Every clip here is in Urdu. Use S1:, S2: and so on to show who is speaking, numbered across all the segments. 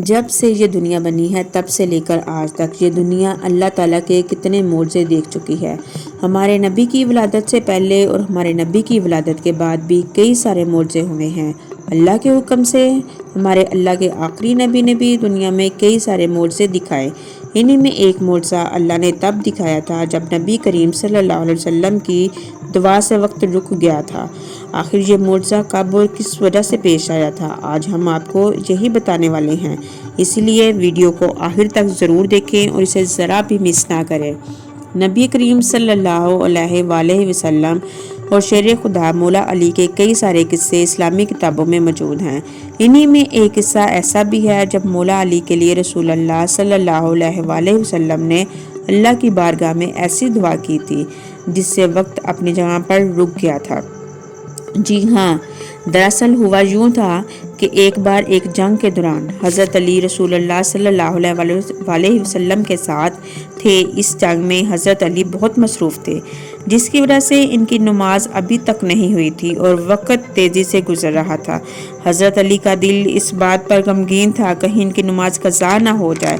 S1: جب سے یہ دنیا بنی ہے تب سے لے کر آج تک یہ دنیا اللہ تعالیٰ کے کتنے معجزے دیکھ چکی ہے۔ ہمارے نبی کی ولادت سے پہلے اور ہمارے نبی کی ولادت کے بعد بھی کئی سارے معجزے ہوئے ہیں۔ اللہ کے حکم سے ہمارے اللہ کے آخری نبی نے بھی دنیا میں کئی سارے معجزے دکھائے۔ انہی میں ایک معجزہ اللہ نے تب دکھایا تھا جب نبی کریم صلی اللہ علیہ وسلم کی دعا سے وقت رک گیا تھا۔ آخر یہ معجزہ کب اور کس وجہ سے پیش آیا تھا، آج ہم آپ کو یہی بتانے والے ہیں، اسی لیے ویڈیو کو آخر تک ضرور دیکھیں اور اسے ذرا بھی مس نہ کریں۔ نبی کریم صلی اللہ علیہ وآلہ وسلم اور شیر خدا مولا علی کے کئی سارے قصے اسلامی کتابوں میں موجود ہیں۔ انہی میں ایک قصہ ایسا بھی ہے جب مولا علی کے لیے رسول اللہ صلی اللہ علیہ وآلہ وسلم نے اللہ کی بارگاہ میں ایسی دعا کی تھی جس سے وقت اپنی جگہ پر رک گیا تھا۔ جی ہاں، دراصل ہوا یوں تھا کہ ایک بار ایک جنگ کے دوران حضرت علی رسول اللہ صلی اللہ علیہ وسلم کے ساتھ تھے۔ اس جنگ میں حضرت علی بہت مصروف تھے، جس کی وجہ سے ان کی نماز ابھی تک نہیں ہوئی تھی اور وقت تیزی سے گزر رہا تھا۔ حضرت علی کا دل اس بات پر غمگین تھا کہیں ان کی نماز قضا نہ ہو جائے،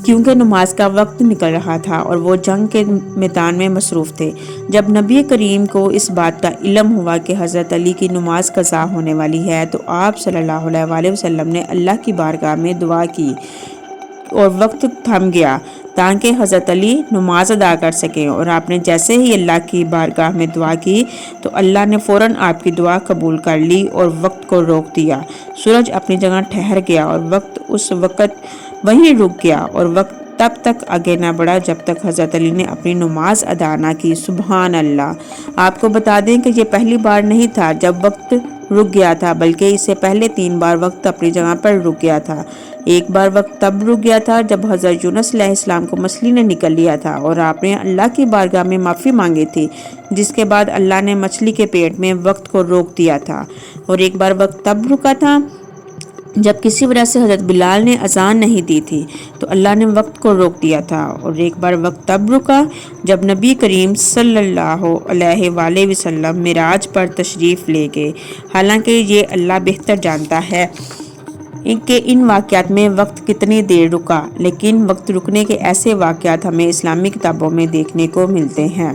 S1: کیونکہ نماز کا وقت نکل رہا تھا اور وہ جنگ کے میدان میں مصروف تھے۔ جب نبی کریم کو اس بات کا علم ہوا کہ حضرت علی کی نماز قضا ہونے والی ہے تو آپ صلی اللہ علیہ وآلہ وسلم نے اللہ کی بارگاہ میں دعا کی اور وقت تھم گیا تاکہ حضرت علی نماز ادا کر سکیں، اور آپ نے جیسے ہی اللہ کی بارگاہ میں دعا کی تو اللہ نے فوراً آپ کی دعا قبول کر لی اور وقت کو روک دیا۔ سورج اپنی جگہ ٹھہر گیا اور وقت اس وقت وہیں رک گیا، اور وقت تب تک آگے نہ بڑھا جب تک حضرت علی نے اپنی نماز ادا نہ کی۔ سبحان اللہ! آپ کو بتا دیں کہ یہ پہلی بار نہیں تھا جب وقت رک گیا تھا، بلکہ اس سے پہلے 3 بار وقت اپنی جگہ پر رک گیا تھا۔ ایک بار وقت تب رک گیا تھا جب حضرت یونس علیہ السلام کو مچھلی نے نکل لیا تھا اور آپ نے اللہ کی بارگاہ میں معافی مانگی تھی، جس کے بعد اللہ نے مچھلی کے پیٹ میں وقت کو روک دیا تھا۔ اور ایک بار وقت تب رکا تھا جب کسی وجہ سے حضرت بلال نے اذان نہیں دی تھی تو اللہ نے وقت کو روک دیا تھا، اور ایک بار وقت تب رکا جب نبی کریم صلی اللہ علیہ وآلہ وسلم معراج پر تشریف لے گئے۔ حالانکہ یہ اللہ بہتر جانتا ہے کہ ان واقعات میں وقت کتنی دیر رکا، لیکن وقت رکنے کے ایسے واقعات ہمیں اسلامی کتابوں میں دیکھنے کو ملتے ہیں۔